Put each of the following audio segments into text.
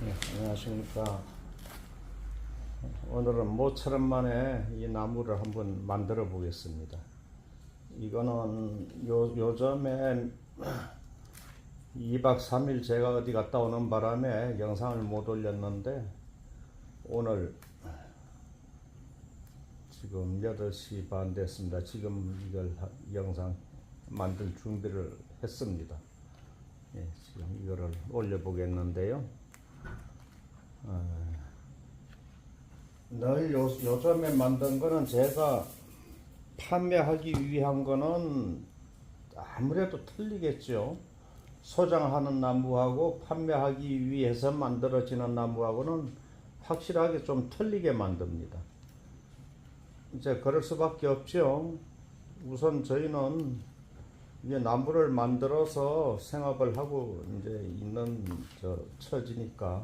네, 안녕하십니까. 오늘은 모처럼 만에 이 나무를 한번 만들어 보겠습니다. 이거는 요즘에 2박 3일 제가 어디 갔다 오는 바람에 영상을 못 올렸는데, 오늘 지금 8시 반 됐습니다. 지금 이걸 영상 만들 준비를 했습니다. 예, 지금 이거를 올려보겠는데요. 늘 요즘에 만든 거는 제가 판매하기 위한 거는 아무래도 틀리겠죠. 소장하는 나무하고 판매하기 위해서 만들어지는 나무하고는 확실하게 좀 틀리게 만듭니다. 이제 그럴 수밖에 없죠. 우선 저희는 이게 나무를 만들어서 생업을 하고 이제 있는 처지니까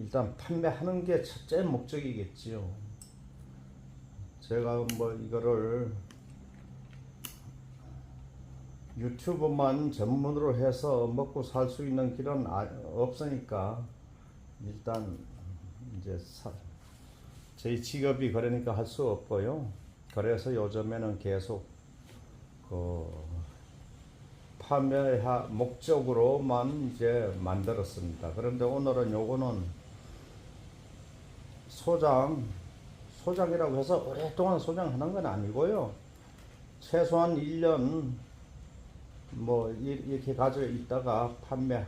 일단 판매하는 게 첫째 목적이겠지요. 제가 뭐 이거를 유튜브만 전문으로 해서 먹고 살 수 있는 길은 없으니까 일단 이제 저희 직업이 그러니까 할 수 없고요. 그래서 요즘에는 계속 판매 목적으로만 이제 만들었습니다. 그런데 오늘은 요거는 소장이라고 해서 오랫동안 소장하는 건 아니고요. 최소한 1년 뭐 이렇게 가지고 있다가 판매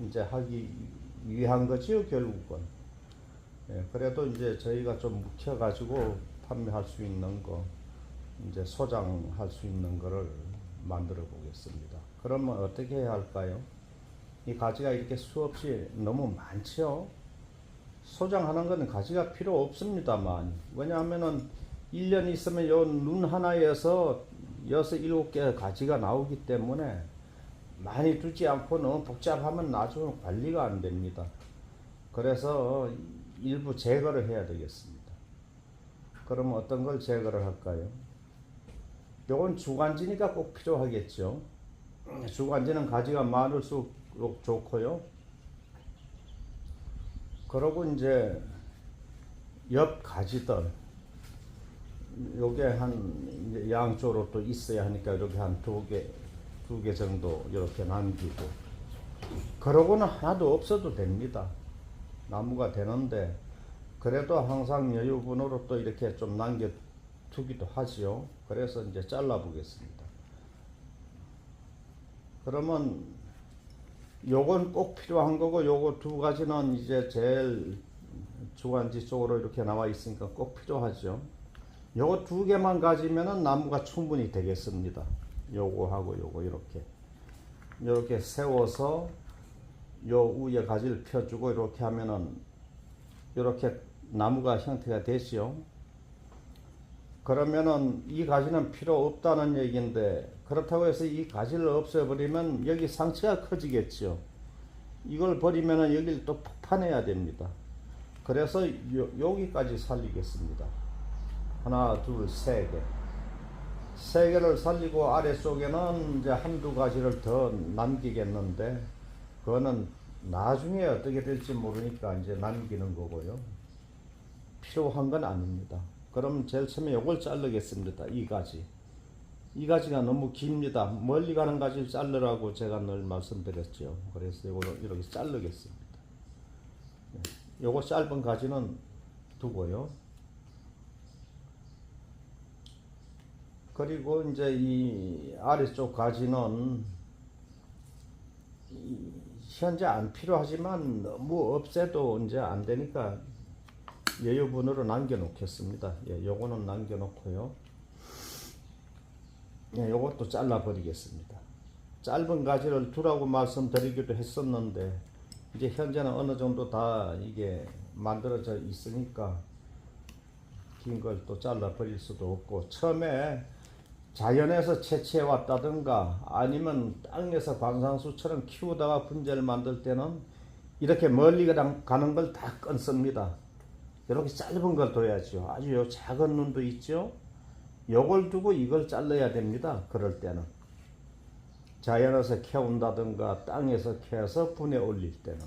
이제 하기 위한 거지요, 결국은. 예, 그래도 이제 저희가 좀 묵혀가지고 판매할 수 있는 거, 이제 소장할 수 있는 거를 만들어 보겠습니다. 그러면 어떻게 해야 할까요? 이 가지가 이렇게 수없이 너무 많죠? 소장하는 것은 가지가 필요 없습니다만, 왜냐하면은 1년 있으면 요 눈 하나에서 6, 7개 가지가 나오기 때문에 많이 두지 않고 너무 복잡하면 나중에 관리가 안 됩니다. 그래서 일부 제거를 해야 되겠습니다. 그러면 어떤 걸 제거를 할까요? 요건 주간지니까 꼭 필요하겠죠. 주간지는 가지가 많을수록 좋고요. 그러고 이제 옆 가지들, 요게 한 양쪽으로 또 있어야 하니까 이렇게 한 두 개 정도 이렇게 남기고, 그러고는 하나도 없어도 됩니다. 나무가 되는데, 그래도 항상 여유분으로 또 이렇게 좀 남겨두기도 하지요. 그래서 이제 잘라 보겠습니다. 그러면 요건 꼭 필요한 거고, 요거 두 가지는 이제 제일 주간지 쪽으로 이렇게 나와 있으니까 꼭 필요하죠. 요거 두 개만 가지면은 나무가 충분히 되겠습니다. 요거하고 요거 이렇게 세워서 요 위에 가지를 펴주고 이렇게 하면은 이렇게 나무가 형태가 되지요. 그러면은 이 가지는 필요 없다는 얘기인데, 그렇다고 해서 이 가지를 없애버리면 여기 상처가 커지겠죠. 이걸 버리면은 여기를 또 폭판해야 됩니다. 그래서 여기까지 살리겠습니다. 하나, 둘, 세 개. 세 개를 살리고 아래쪽에는 이제 한두 가지를 더 남기겠는데, 그거는 나중에 어떻게 될지 모르니까 이제 남기는 거고요. 필요한 건 아닙니다. 그럼 제일 처음에 요걸 자르겠습니다. 이 가지가 너무 깁니다. 멀리 가는 가지를 자르라고 제가 늘 말씀드렸죠. 그래서 요걸 이렇게 자르겠습니다. 요거 짧은 가지는 두고요. 그리고 이제 이 아래쪽 가지는 현재 안 필요하지만 너무 없애도 이제 안 되니까 여유분으로 남겨 놓겠습니다. 예, 요거는 남겨 놓고요. 예, 요것도 잘라 버리겠습니다. 짧은 가지를 두라고 말씀드리기도 했었는데, 이제 현재는 어느 정도 다 이게 만들어져 있으니까 긴 걸 또 잘라 버릴 수도 없고, 처음에 자연에서 채취해 왔다든가 아니면 땅에서 관상수처럼 키우다가 분재를 만들 때는 이렇게 멀리 가는 걸 다 끊습니다. 이렇게 짧은 걸 둬야죠. 아주 요 작은 눈도 있죠. 요걸 두고 이걸 잘라야 됩니다. 그럴 때는 자연에서 캐온다든가 땅에서 캐서 분에 올릴 때는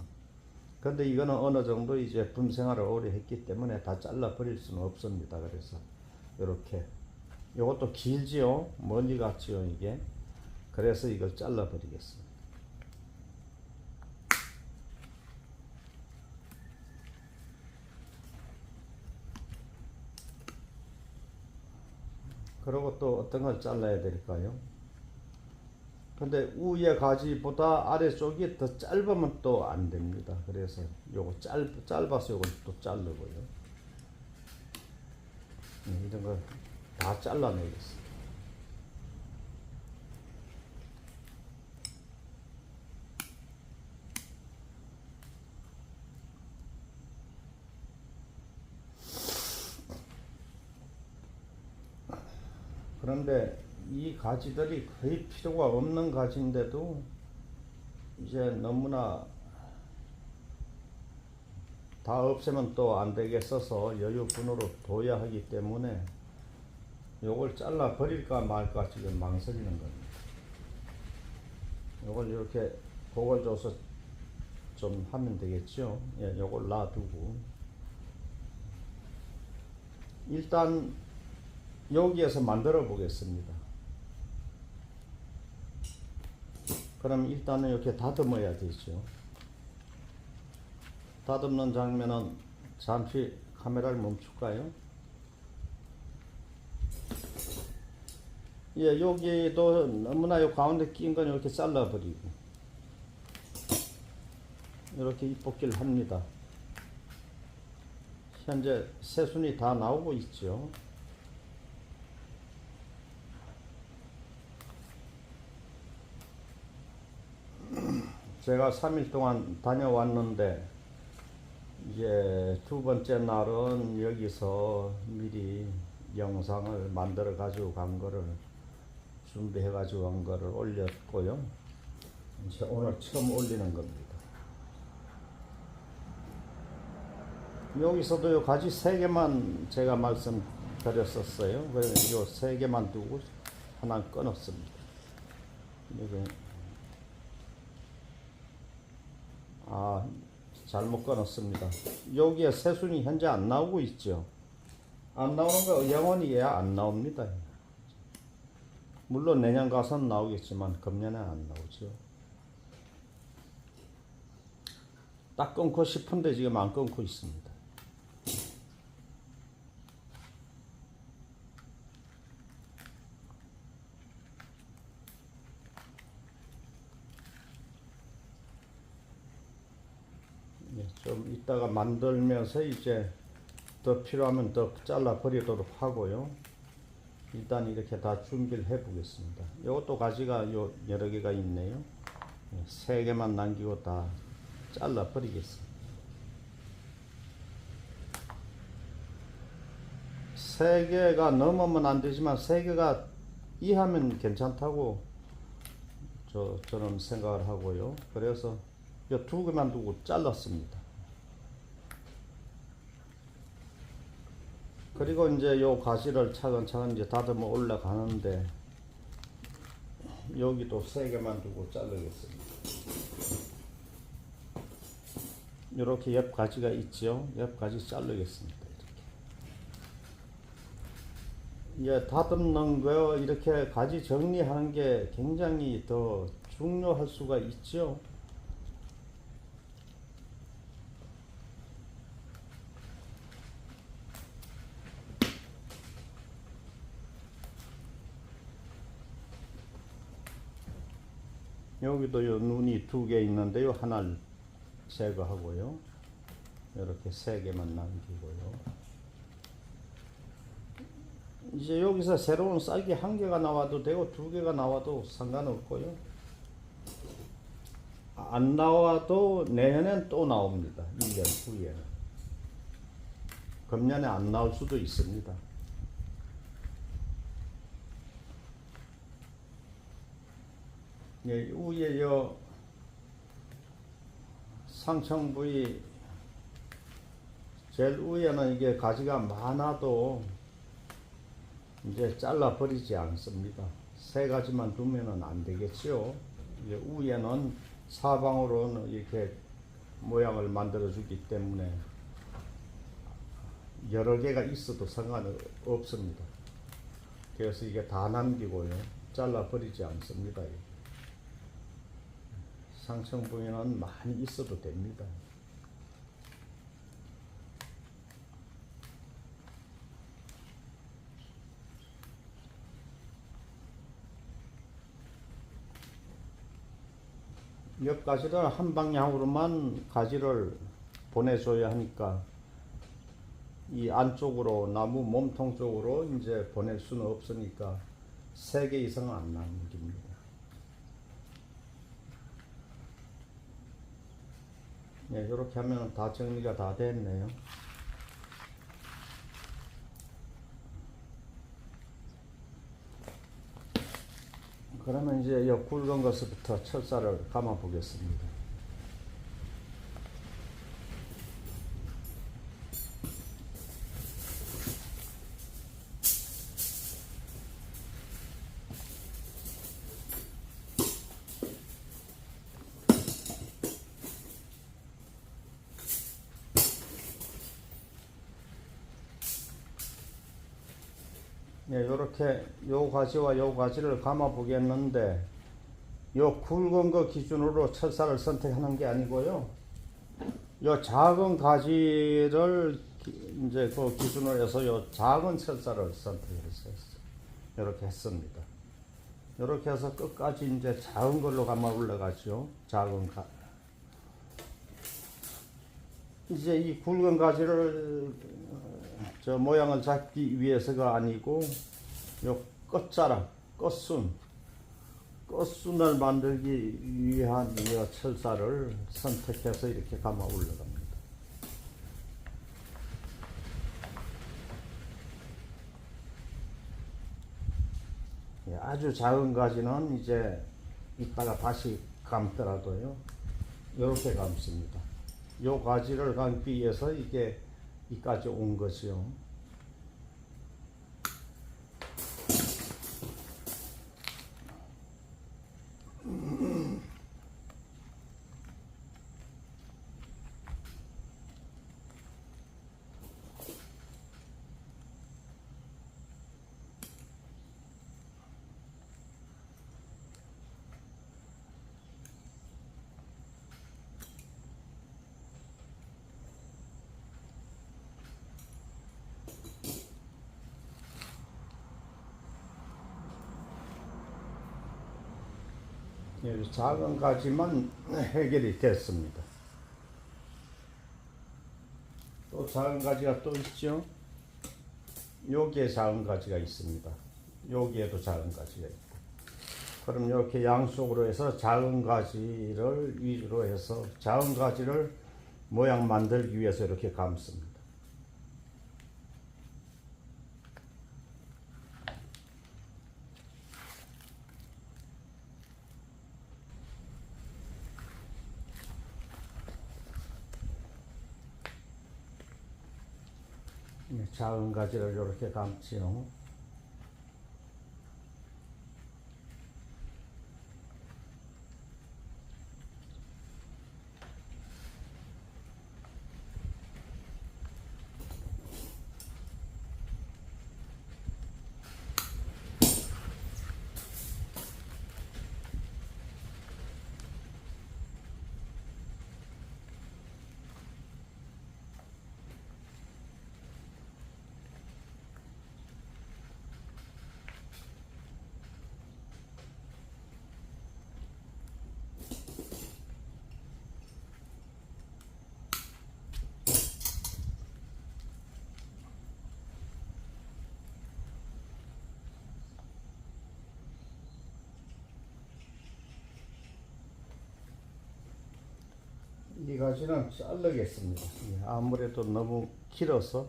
근데 이거는 어느 정도 이제 분생활을 오래 했기 때문에 다 잘라 버릴 수는 없습니다. 그래서 이렇게 이것도 길지요. 멀리 갔지요 이게. 그래서 이걸 잘라 버리겠습니다. 그리고 또 어떤 걸 잘라야 될까요? 근데 위에 가지보다 아래쪽이 더 짧으면 또 안 됩니다. 그래서 요거 짧아서 요걸 또 자르고요. 이런 거 다 잘라내겠습니다. 그런데 이 가지들이 거의 필요가 없는 가지인데도 이제 너무나 다 없애면 또 안 되겠어서 여유분으로 둬야 하기 때문에 요걸 잘라 버릴까 말까 지금 망설이는 겁니다. 요걸 이렇게 복을 줘서 좀 하면 되겠죠. 예, 요걸 놔두고 일단 여기에서 만들어 보겠습니다. 그럼 일단은 이렇게 다듬어야 되죠. 다듬는 장면은 잠시 카메라를 멈출까요? 예, 여기도 너무나 요 가운데 낀 건 이렇게 잘라버리고 이렇게 입볶이를 합니다. 현재 새순이 다 나오고 있죠. 제가 3일 동안 다녀왔는데 이제 두 번째 날은 여기서 미리 영상을 만들어 가지고 간 거를 준비해 가지고 간 거를 올렸고요. 이제 오늘 처음 올리는 겁니다. 여기서도 요 가지 3개만 제가 말씀드렸었어요. 그래서 요 3개만 두고 하나 끊었습니다. 이게 잘못 끊었습니다. 여기에 새순이 현재 안 나오고 있죠. 안 나오는 거 영원히 안 나옵니다. 물론 내년 가서는 나오겠지만 금년에 안 나오죠. 딱 끊고 싶은데 지금 안 끊고 있습니다. 좀 이따가 만들면서 이제 더 필요하면 더 잘라 버리도록 하고요. 일단 이렇게 다 준비를 해 보겠습니다. 이것도 가지가 여러 개가 있네요. 3개만 남기고 다 잘라 버리겠습니다. 3개가 넘으면 안 되지만 3개가 이하면 괜찮다고 저는 생각을 하고요. 그래서 이 2개만 두고 잘랐습니다. 그리고 이제 요 가지를 차근차근 이제 다듬어 올라가는데 여기도 3개만 두고 자르겠습니다. 이렇게 옆 가지가 있죠. 옆 가지 자르겠습니다. 이제 다듬는 거 이렇게 가지 정리하는 게 굉장히 더 중요할 수가 있죠. 여기도 요 눈이 2개 있는데요. 하나를 제거하고요. 이렇게 3개만 남기고요. 이제 여기서 새로운 싹이 1개가 나와도 되고 2개가 나와도 상관없고요. 안 나와도 내년엔 또 나옵니다. 1년 후에는. 금년에 안 나올 수도 있습니다. 예, 위에 요 상청 부위 제일 위에는 이게 가지가 많아도 이제 잘라 버리지 않습니다. 3가지만 두면은 안 되겠죠. 이제 위에는 사방으로는 이렇게 모양을 만들어 주기 때문에 여러 개가 있어도 상관없습니다. 그래서 이게 다 남기고요. 잘라 버리지 않습니다. 상청 부위는 많이 있어도 됩니다. 옆 가지를 한 방향으로만 가지를 보내줘야 하니까 이 안쪽으로 나무 몸통 쪽으로 이제 보낼 수는 없으니까 3개 이상은 안 남깁니다. 네, 이렇게 하면 다 정리가 다 됐네요. 그러면 이제 이 굵은 것부터 철사를 감아 보겠습니다. 네, 이렇게 요 가지와 요 가지를 감아 보겠는데 요 굵은 거 기준으로 철사를 선택하는 게 아니고요. 요 작은 가지를 이제 그 기준으로 해서 요 작은 철사를 선택해서 이렇게 했습니다. 이렇게 해서 끝까지 이제 작은 걸로 감아 올라가죠. 작은 가. 이제 이 굵은 가지를 저 모양을 잡기 위해서가 아니고 요 끝자락, 끝순을 만들기 위한 이 철사를 선택해서 이렇게 감아 올라갑니다. 아주 작은 가지는 이제 이따가 다시 감더라도요, 이렇게 감습니다. 요 가지를 감기 위해서 이게 이까지 온 것이요. 작은 가지만 해결이 됐습니다. 또 작은 가지가 또 있죠. 여기에 작은 가지가 있습니다. 여기에도 작은 가지가 있고. 그럼 이렇게 양쪽으로 해서 작은 가지를 위주로 해서 작은 가지를 모양 만들기 위해서 이렇게 감습니다. 작은 가지를 이렇게 감지요. 이 가지는 자르겠습니다. 아무래도 너무 길어서.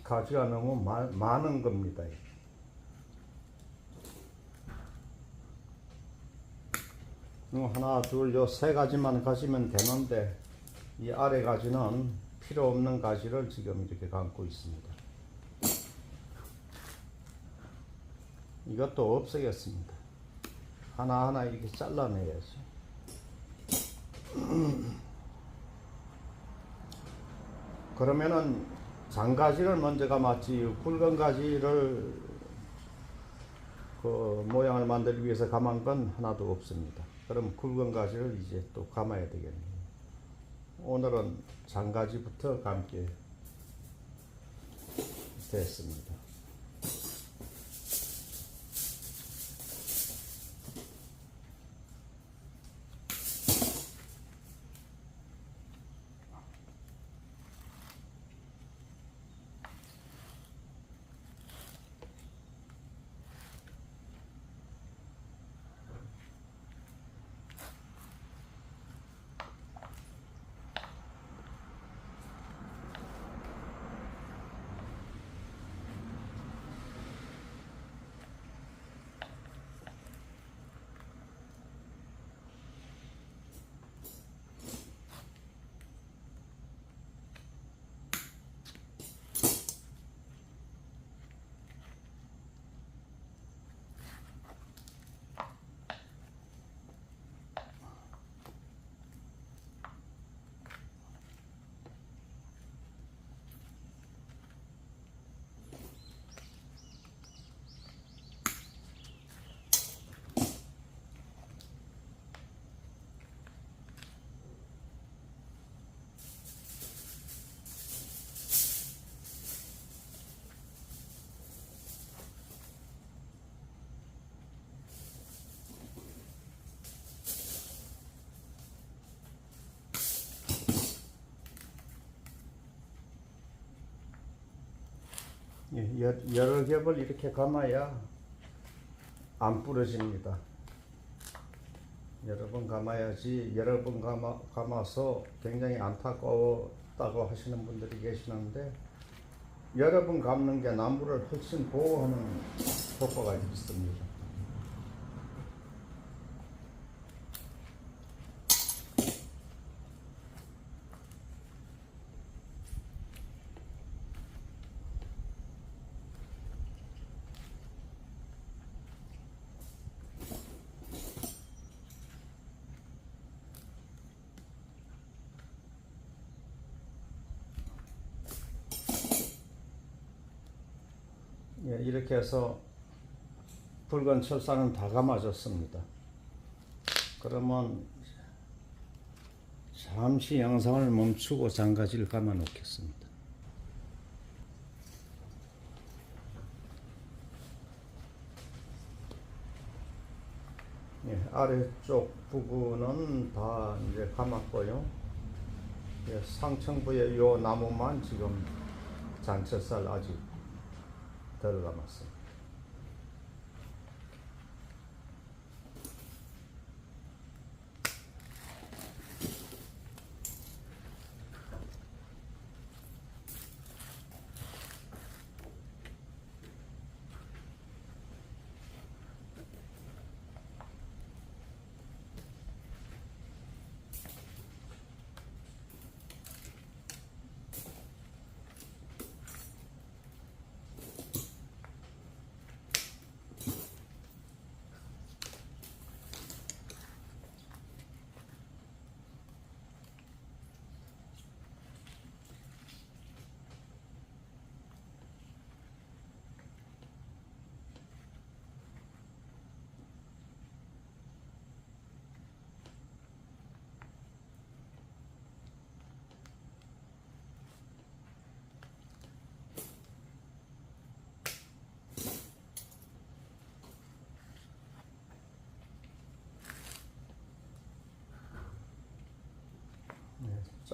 가지가 너무 많은 겁니다. 하나, 둘, 요 세 가지만 가지면 되는데 이 아래 가지는 필요 없는 가지를 지금 이렇게 감고 있습니다. 이것도 없애겠습니다. 하나하나 이렇게 잘라내야죠. 그러면은 장가지를 먼저 감았지 굵은 가지를 그 모양을 만들기 위해서 감은 건 하나도 없습니다. 그럼 굵은 가지를 이제 또 감아야 되겠네요. 오늘은 장가지부터 감게 됐습니다. 여러 겹을 이렇게 감아야 안 부러집니다. 여러 번 감아야지. 여러 번 감아서 굉장히 안타까웠다고 하시는 분들이 계시는데 여러 번 감는 게 나무를 훨씬 보호하는 효과가 있습니다. 이렇게 해서 붉은 철사는 다 감아졌습니다. 그러면 잠시 영상을 멈추고 장가지를 감아 놓겠습니다. 아래쪽 부분은 다 이제 감았고요. 상층부의 요 나무만 지금 잔철살 아직 덜 감았습니다.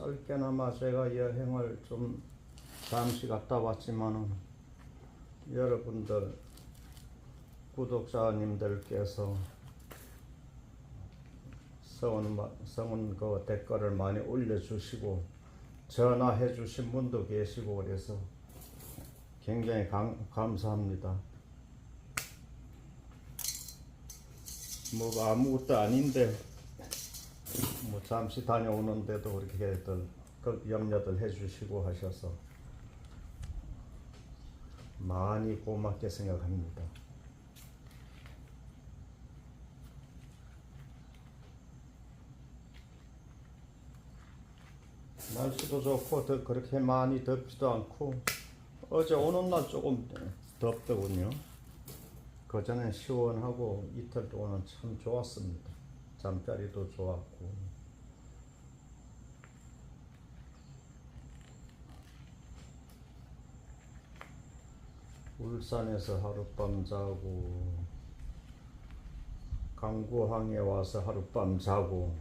짧게나마 제가 여행을 좀 잠시 갔다 왔지만은 여러분들 구독자님들께서 성은 그 댓글을 많이 올려주시고 전화해 주신 분도 계시고 그래서 굉장히 감사합니다. 뭐 아무것도 아닌데 뭐 잠시 다녀오는데도 그렇게들 염려들 해주시고 하셔서 많이 고맙게 생각합니다. 날씨도 좋고 그렇게 많이 덥지도 않고 어제 오는 날 조금 덥더군요. 그전엔 시원하고 이틀 동안은 참 좋았습니다. 잠자리도 좋았고. 울산에서 하룻밤 자고 강구항에 와서 하룻밤 자고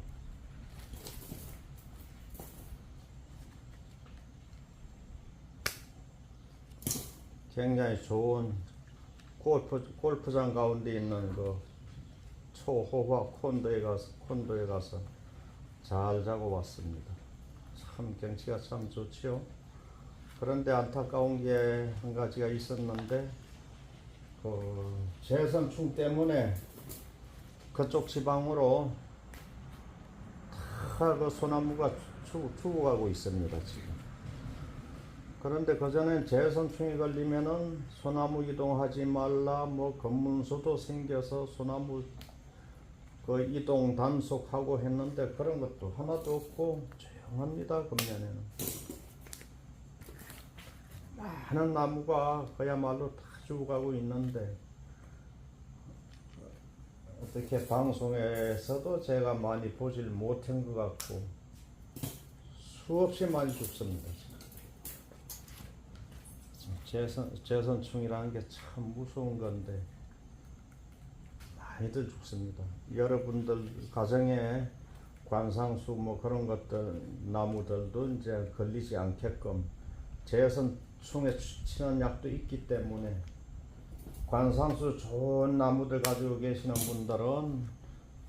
굉장히 좋은 골프장 가운데 있는 그 초호화 콘도에 가서 잘 자고 왔습니다. 참 경치가 참 좋지요. 그런데 안타까운 게 한 가지가 있었는데 그 재선충 때문에 그쪽 지방으로 다 그 소나무가 죽어가고 있습니다 지금. 그런데 그전엔 재선충이 걸리면은 소나무 이동하지 말라, 뭐 검문소도 생겨서 소나무 그 이동 단속하고 했는데 그런 것도 하나도 없고 조용합니다. 금년에는 많은 나무가 그야말로 다 죽어가고 있는데 어떻게 방송에서도 제가 많이 보질 못한 것 같고 수없이 많이 죽습니다. 재선충이라는 게 참 무서운 건데 많이들 죽습니다. 여러분들 가정에 관상수 뭐 그런 것들 나무들도 이제 걸리지 않게끔 재선충에 치는 약도 있기 때문에 관상수 좋은 나무들 가지고 계시는 분들은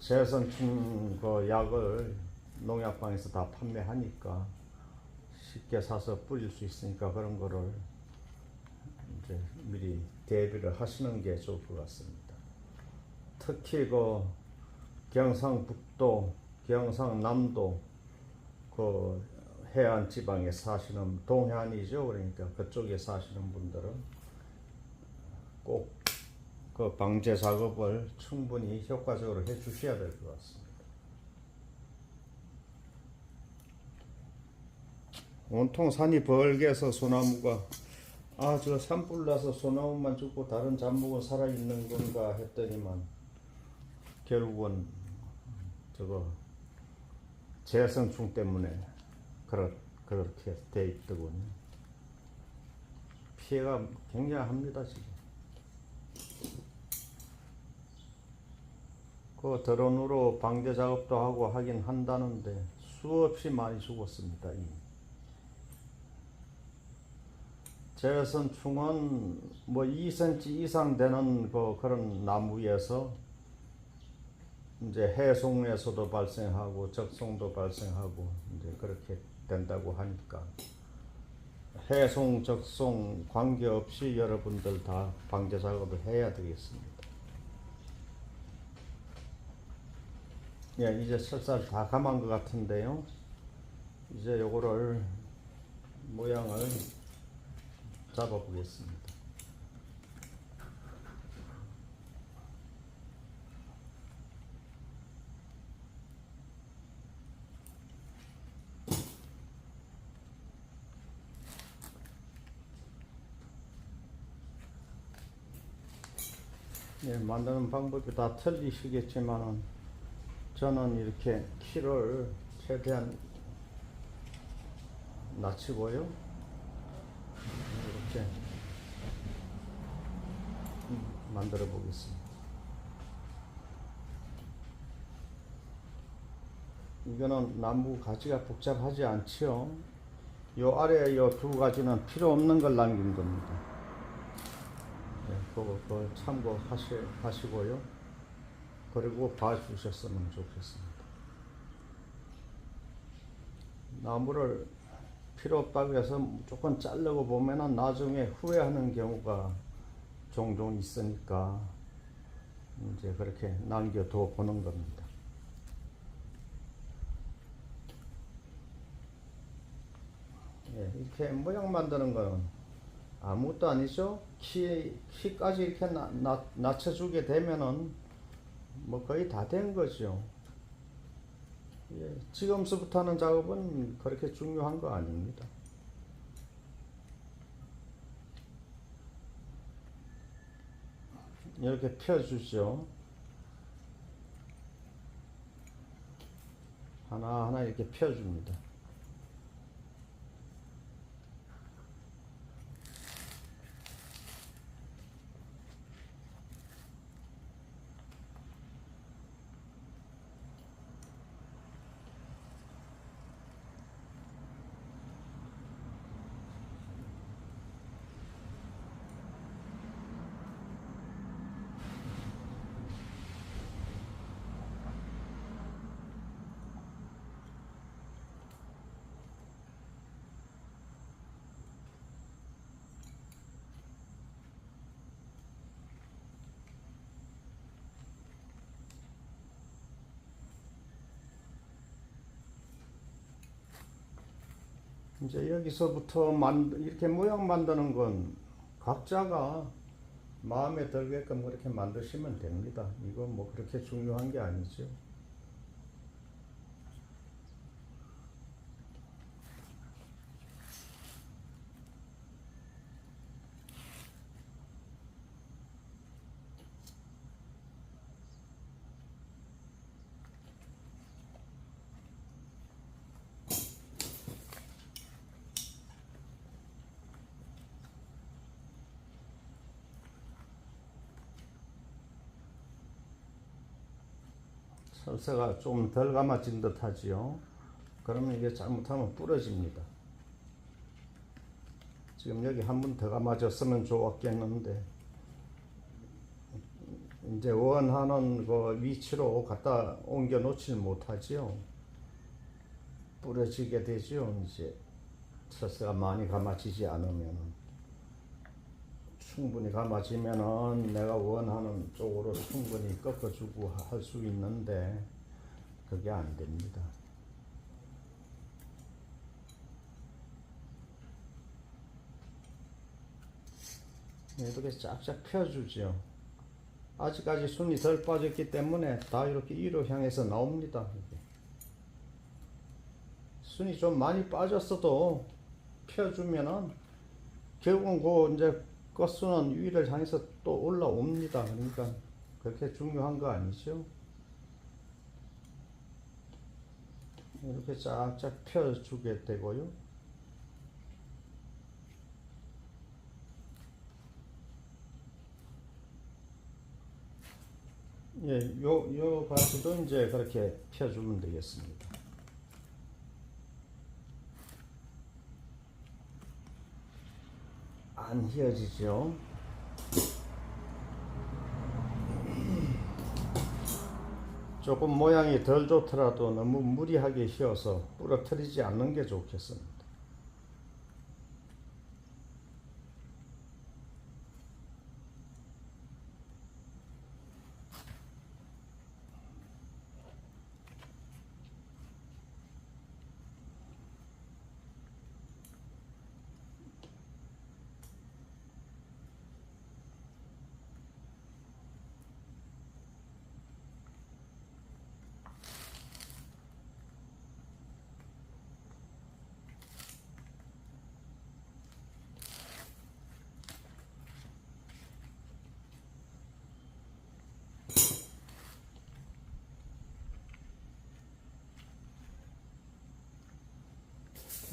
재선충 그 약을 농약방에서 다 판매하니까 쉽게 사서 뿌릴 수 있으니까 그런 거를 이제 미리 대비를 하시는 게 좋을 것 같습니다. 특히 그 경상북도, 경상남도 그 해안 지방에 사시는 동해안이죠. 그러니까 그쪽에 사시는 분들은 꼭 그 방제 작업을 충분히 효과적으로 해 주셔야 될 것 같습니다. 온통 산이 벌게서 소나무가 저 산불 나서 소나무만 죽고 다른 잡목은 살아있는 건가 했더니만 결국은 저거 재선충 때문에 그렇게 돼 있더군요. 피해가 굉장합니다 지금. 그 드론으로 방제 작업도 하고 하긴 한다는데 수없이 많이 죽었습니다. 이미. 재선충은 뭐 2cm 이상 되는 그런 나무에서 이제 해송에서도 발생하고 적송도 발생하고 이제 그렇게 된다고 하니까 해송, 적송 관계없이 여러분들 다 방제 작업을 해야 되겠습니다. 예, 이제 설살 다 감은 것 같은데요. 이제 요거를 모양을 잡아보겠습니다. 예, 만드는 방법이 다 틀리시겠지만은 저는 이렇게 키를 최대한 낮추고요. 이렇게 만들어 보겠습니다. 이거는 나무 가지가 복잡하지 않지요. 요 아래 요 두 가지는 필요 없는 걸 남긴 겁니다. 네, 그거 참고하시고요. 그리고 봐주셨으면 좋겠습니다. 나무를 필요 없다고 해서 무조건 자르고 보면은 나중에 후회하는 경우가 종종 있으니까 이제 그렇게 남겨둬 보는 겁니다. 예, 이렇게 모양 만드는 거는 아무것도 아니죠. 키까지 이렇게 낮춰주게 되면은 뭐 거의 다 된 거죠. 예, 지금서부터 하는 작업은 그렇게 중요한 거 아닙니다. 이렇게 펴주죠. 하나하나 이렇게 펴줍니다. 이제 여기서부터 이렇게 모양 만드는 건 각자가 마음에 들게끔 그렇게 만드시면 됩니다. 이건 뭐 그렇게 중요한 게 아니죠. 설사가 좀 덜 감아진 듯 하지요. 그러면 이게 잘못하면 부러집니다. 지금 여기 한 번 더 감아줬으면 좋았겠는데 이제 원하는 그 위치로 갖다 옮겨 놓질 못하지요. 부러지게 되죠. 이제 설사가 많이 감아지지 않으면 충분히 감아지면은 내가 원하는 쪽으로 충분히 꺾어주고 할 수 있는데 그게 안 됩니다. 이렇게 쫙쫙 펴주죠. 아직까지 순이 덜 빠졌기 때문에 다 이렇게 위로 향해서 나옵니다. 순이 좀 많이 빠졌어도 펴주면은 결국은 그 이제 끝순은 위를 향해서 또 올라옵니다. 그러니까 그렇게 중요한 거 아니죠. 이렇게 쫙쫙 펴주게 되고요. 예, 요 가지도 이제 그렇게 펴주면 되겠습니다. 안 휘어지죠. 조금 모양이 덜 좋더라도 너무 무리하게 휘어서 부러뜨리지 않는 게 좋겠습니다.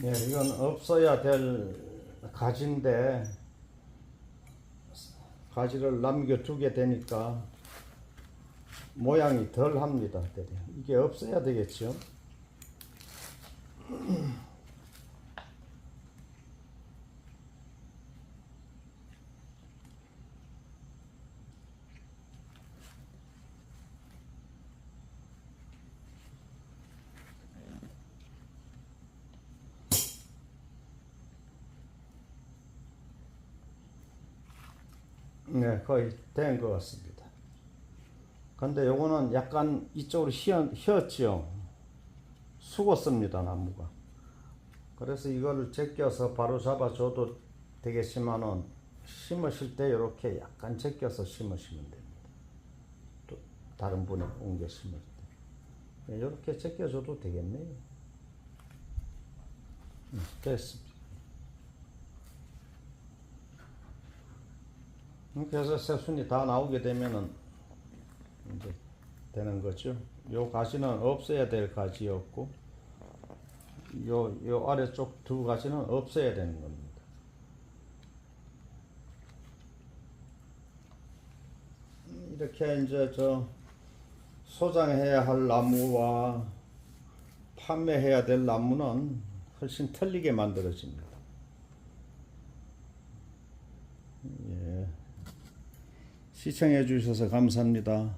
네, 이건 없어야 될 가지인데 가지를 남겨두게 되니까 모양이 덜 합니다. 이게 없어야 되겠죠. 네, 거의 된 것 같습니다. 근데 요거는 약간 이쪽으로 휘었죠. 숙었습니다, 나무가. 그래서 이거를 제껴서 바로 잡아줘도 되겠지만은 심으실 때 이렇게 약간 제껴서 심으시면 됩니다. 또 다른 분에 옮겨 심을 때 이렇게 제껴줘도 되겠네요. 됐습니다. 그래서 새순이 다 나오게 되면은 이제 되는 거죠. 요 가지는 없애야 될 가지였고, 요 아래쪽 두 가지는 없애야 되는 겁니다. 이렇게 이제 소장해야 할 나무와 판매해야 될 나무는 훨씬 틀리게 만들어집니다. 예. 시청해 주셔서 감사합니다.